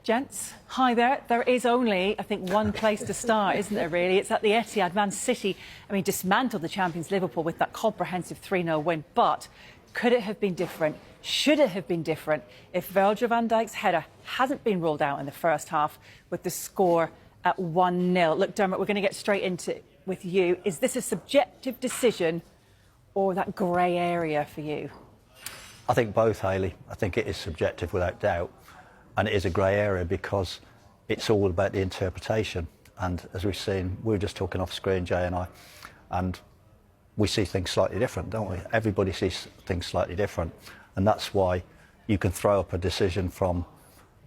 Gents, hi there. There is only, I think, one place to start, isn't there, really? It's at the Etihad. Man City, dismantled the champions Liverpool with that comprehensive 3-0 win. But could it have been different? Should it have been different if Virgil van Dijk's header hasn't been ruled out in the first half with the score at 1-0? Look, Dermot, we're going to get straight into it with you. Is this a subjective decision or that grey area for you? I think both, Hayley. I think it is subjective without doubt. And it is a grey area because it's all about the interpretation. And as we've seen, we were just talking off screen, Jay and I, and we see things slightly different, don't we? Everybody sees things slightly different. And that's why you can throw up a decision from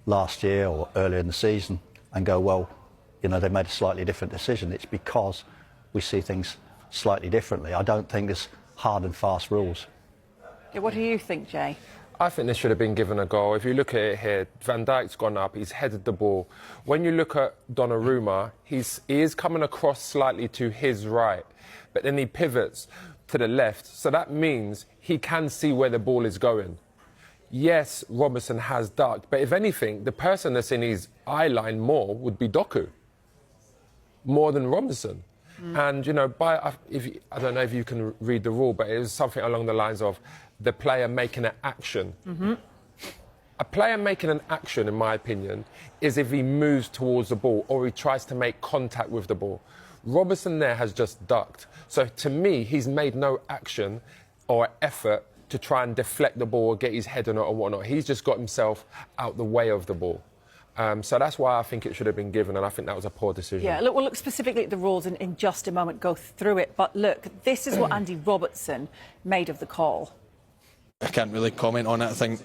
last year or earlier in the season and go, well, you know, they made a slightly different decision. It's because we see things slightly differently. I don't think there's hard and fast rules. Yeah, what do you think, Jay? I think this should have been given a goal. If you look at it here, Van Dijk's gone up, he's headed the ball. When you look at Donnarumma, he is coming across slightly to his right, but then he pivots to the left. So that means he can see where the ball is going. Yes, Robertson has ducked, but if anything, the person that's in his eye line more would be Doku, more than Robertson. And, you know, I don't know if you can read the rule, but it was something along the lines of the player making an action. A player making an action, in my opinion, is if he moves towards the ball or he tries to make contact with the ball. Robertson there has just ducked. So, to me, he's made no action or effort to try and deflect the ball or get his head on it or whatnot. He's just got himself out the way of the ball. So that's why I think it should have been given, and I think that was a poor decision. Yeah, look, we'll look specifically at the rules in just a moment, go through it. But look, this is what Andy Robertson made of the call. I can't really comment on it. I think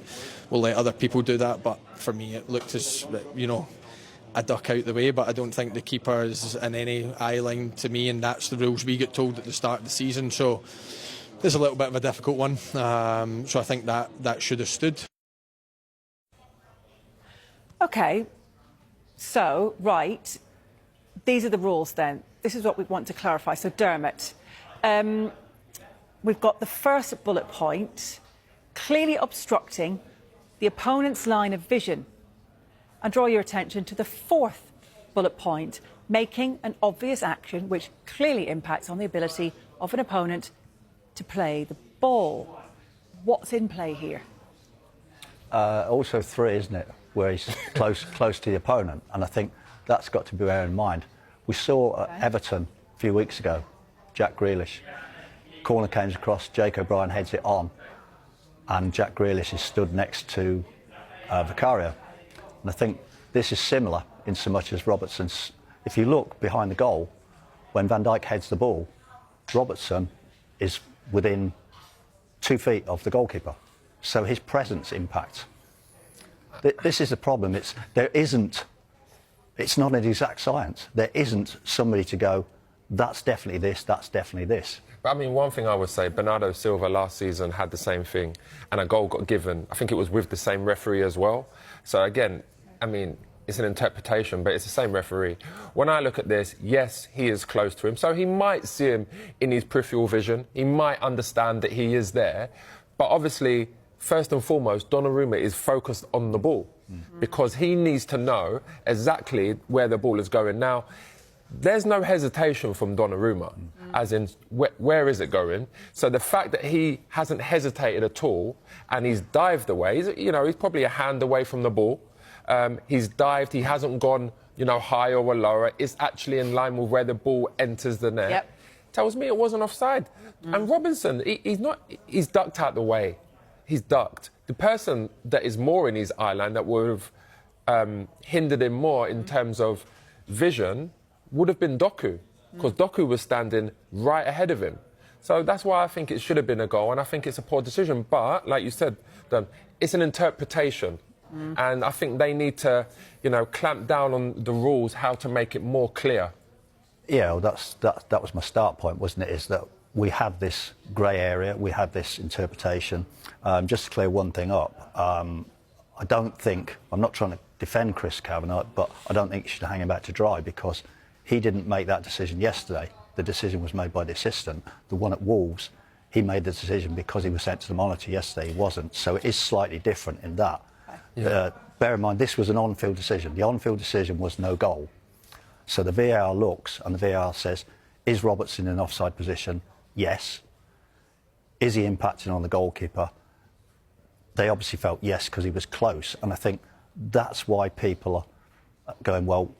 we'll let other people do that. But for me, it looked as, you know, a duck out the way. But I don't think the keeper is in any eye line to me, and that's the rules we get told at the start of the season. So it's a little bit of a difficult one. So I think that should have stood. OK, so, right, these are the rules then. This is what we want to clarify. So, Dermot, we've got the first bullet point, clearly obstructing the opponent's line of vision. And draw your attention to the fourth bullet point, making an obvious action which clearly impacts on the ability of an opponent to play the ball. What's in play here? Also 3, isn't it? Where he's close to the opponent, and I think that's got to be bear in mind. We saw at Everton a few weeks ago, Jack Grealish, corner comes across, Jake O'Brien heads it on, and Jack Grealish is stood next to Vicario. And I think this is similar in so much as Robertson's. If you look behind the goal, when Van Dijk heads the ball, Robertson is within 2 feet of the goalkeeper, so his presence impacts. This is the problem. It's not an exact science. There isn't somebody to go, that's definitely this, that's definitely this. But I mean, one thing I would say, Bernardo Silva last season had the same thing, and a goal got given. I think it was with the same referee as well. So again, I mean, it's an interpretation, but it's the same referee. When I look at this, yes, he is close to him, so he might see him in his peripheral vision. He might understand that he is there, but obviously, first and foremost, Donnarumma is focused on the ball because he needs to know exactly where the ball is going. Now, there's no hesitation from Donnarumma, as in where is it going? So the fact that he hasn't hesitated at all and he's dived away, he's probably a hand away from the ball. He's dived, he hasn't gone, higher or lower. It's actually in line with where the ball enters the net. Yep. Tells me it wasn't offside. And Robinson, he's ducked out the way. He's ducked. The person that is more in his eye line that would have hindered him more in terms of vision would have been Doku, because Doku was standing right ahead of him. So that's why I think it should have been a goal, and I think it's a poor decision. But, like you said, it's an interpretation. And I think they need to, clamp down on the rules, how to make it more clear. Yeah, well, that was my start point, wasn't it, is that we have this grey area, we have this interpretation. Just to clear one thing up, I'm not trying to defend Chris Kavanagh, but I don't think you should hang him out to dry because he didn't make that decision yesterday. The decision was made by the assistant. The one at Wolves, he made the decision because he was sent to the monitor yesterday. He wasn't. So it is slightly different in that. Yeah. bear in mind, this was an on-field decision. The on-field decision was no goal. So the VAR looks and the VAR says, is Robertson in offside position? Yes. Is he impacting on the goalkeeper? They obviously felt yes because he was close. And I think that's why people are going, well,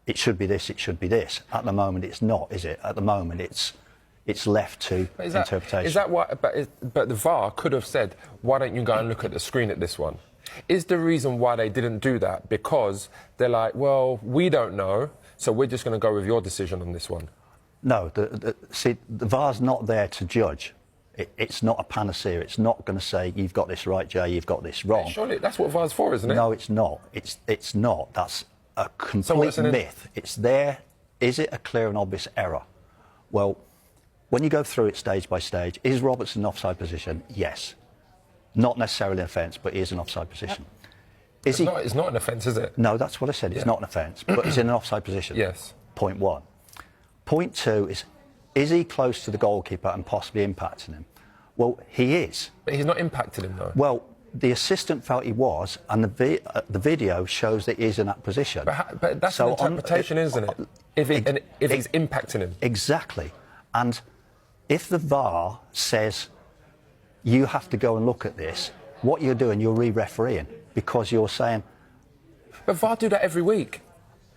it should be this, it should be this. At the moment, it's not, is it? At the moment, it's left to interpretation. Is that why? But the VAR could have said, why don't you go and look at the screen at this one? Is the reason why they didn't do that because they're like, well, we don't know, so we're just going to go with your decision on this one? No, see, the VAR's not there to judge. It's not a panacea. It's not going to say, you've got this right, Jay, you've got this wrong. Surely that's what VAR's for, isn't it? No, it's not. It's not. That's a complete myth. It's there. Is it a clear and obvious error? Well, when you go through it stage by stage, is Robertson in offside position? Yes. Not necessarily an offence, but he is an offside position. Is he? It's not an offence, is it? No, that's what I said. It's not an offence, but he's in an offside position. Yes. Point one. Point two is he close to the goalkeeper and possibly impacting him? Well, he is. But he's not impacted him, though. Well, the assistant felt he was, and the video shows that he is in that position. But that's an interpretation, isn't it? If he's impacting him. Exactly. And if the VAR says you have to go and look at this, what you're doing, you're re-refereeing, because you're saying... But VAR do that every week.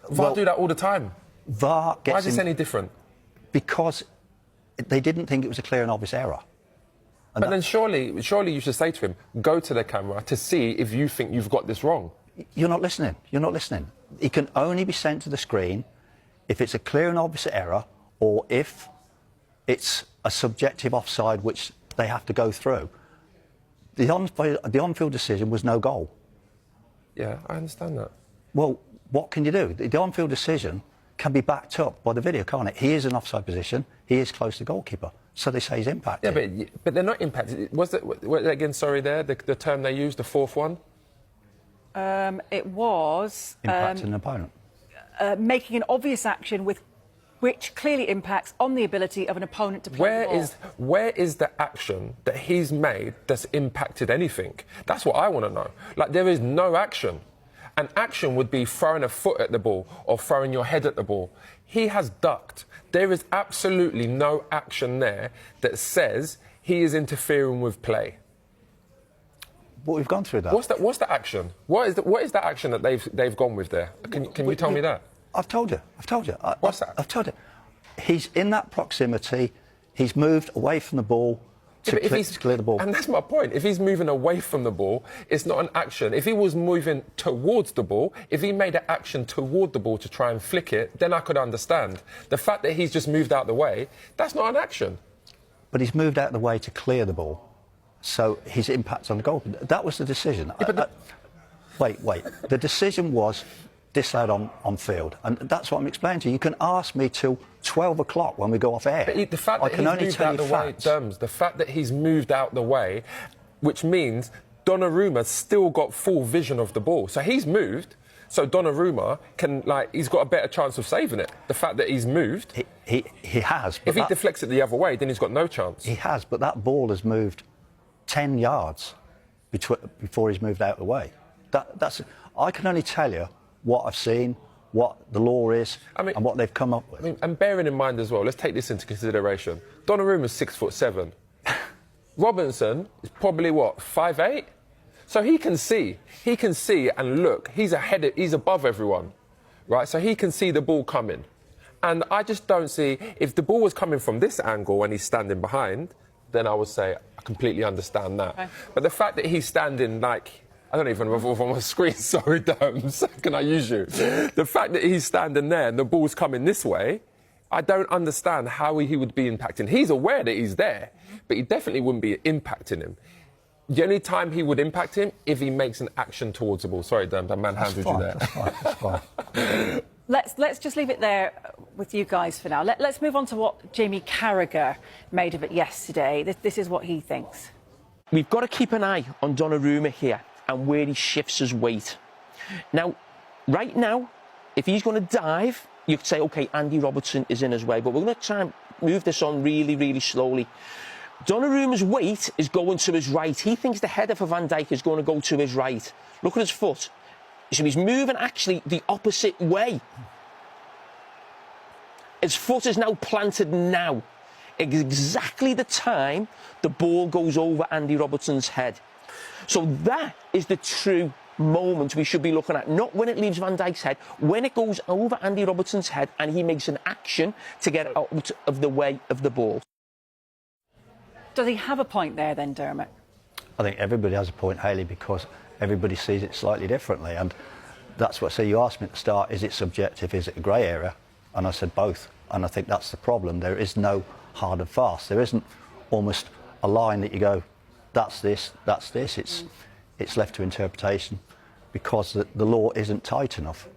VAR do that all the time. VAR gets... Why is this any different? Because they didn't think it was a clear and obvious error. And but then surely you should say to him, go to the camera to see if you think you've got this wrong. You're not listening. You're not listening. It can only be sent to the screen if it's a clear and obvious error or if it's a subjective offside which they have to go through. The on-field decision was no goal. Yeah, I understand that. Well, what can you do? The on-field decision can be backed up by the video, can't it? He is in offside position. He is close to the goalkeeper. So they say he's impacted. Yeah, but they're not impacted. Was it again? Sorry, the term they used, the fourth one. It was impacting an opponent. Making an obvious action which clearly impacts on the ability of an opponent to play the ball. Where is the action that he's made that's impacted anything? That's what I want to know. Like, there is no action. An action would be throwing a foot at the ball or throwing your head at the ball. He has ducked. There is absolutely no action there that says he is interfering with play. But we've gone through that. What's the action? What is the action that they've gone with there? Can you tell me that? I've told you. What's that? I've told you. He's in that proximity. He's moved away from the ball to clear the ball. And that's my point. If he's moving away from the ball, it's not an action. If he was moving towards the ball, if he made an action toward the ball to try and flick it, then I could understand. The fact that he's just moved out the way, that's not an action. But he's moved out of the way to clear the ball. So his impact on the goal. That was the decision. Yeah, wait. The decision was disallowed on field. And that's what I'm explaining to you. You can ask me till 12 o'clock when we go off air. But the fact that he's moved out the way, the fact that he's moved out the way, which means Donnaruma's still got full vision of the ball. So he's moved, so Donnarumma he's got a better chance of saving it. The fact that he's moved. He has. If he deflects it the other way, then he's got no chance. He has, but that ball has moved 10 yards before he's moved out of the way. I can only tell you what I've seen, what the law is, and what they've come up with. And bearing in mind as well, let's take this into consideration. Donnaruma's 6'7". Robinson is probably 5'8". So he can see and look. He's above everyone, right? So he can see the ball coming. And I just don't see, if the ball was coming from this angle and he's standing behind, then I would say I completely understand that. Okay. But the fact that he's standing I don't even know if I'm on my screen, sorry, Dams, can I use you? The fact that he's standing there and the ball's coming this way, I don't understand how he would be impacting. He's aware that he's there, but he definitely wouldn't be impacting him. The only time he would impact him, if he makes an action towards the ball. Sorry, Dams, I manhandled you there. That's fine. Let's just leave it there with you guys for now. Let's move on to what Jamie Carragher made of it yesterday. This is what he thinks. We've got to keep an eye on Donnarumma here and where he shifts his weight. Now, right now, if he's going to dive, you could say, OK, Andy Robertson is in his way, but we're going to try and move this on really, really slowly. Donnarumma's weight is going to his right. He thinks the header for Van Dijk is going to go to his right. Look at his foot. So he's moving actually the opposite way. His foot is now planted now. Exactly the time the ball goes over Andy Robertson's head. So that is the true moment we should be looking at, not when it leaves Van Dijk's head, when it goes over Andy Robertson's head and he makes an action to get out of the way of the ball. Does he have a point there then, Dermot? I think everybody has a point, Hayley, because everybody sees it slightly differently. And that's what, so you asked me at the start, is it subjective, is it a grey area? And I said both. And I think that's the problem. There is no hard and fast. There isn't almost a line that you go, that's this, that's this. It's left to interpretation because the law isn't tight enough.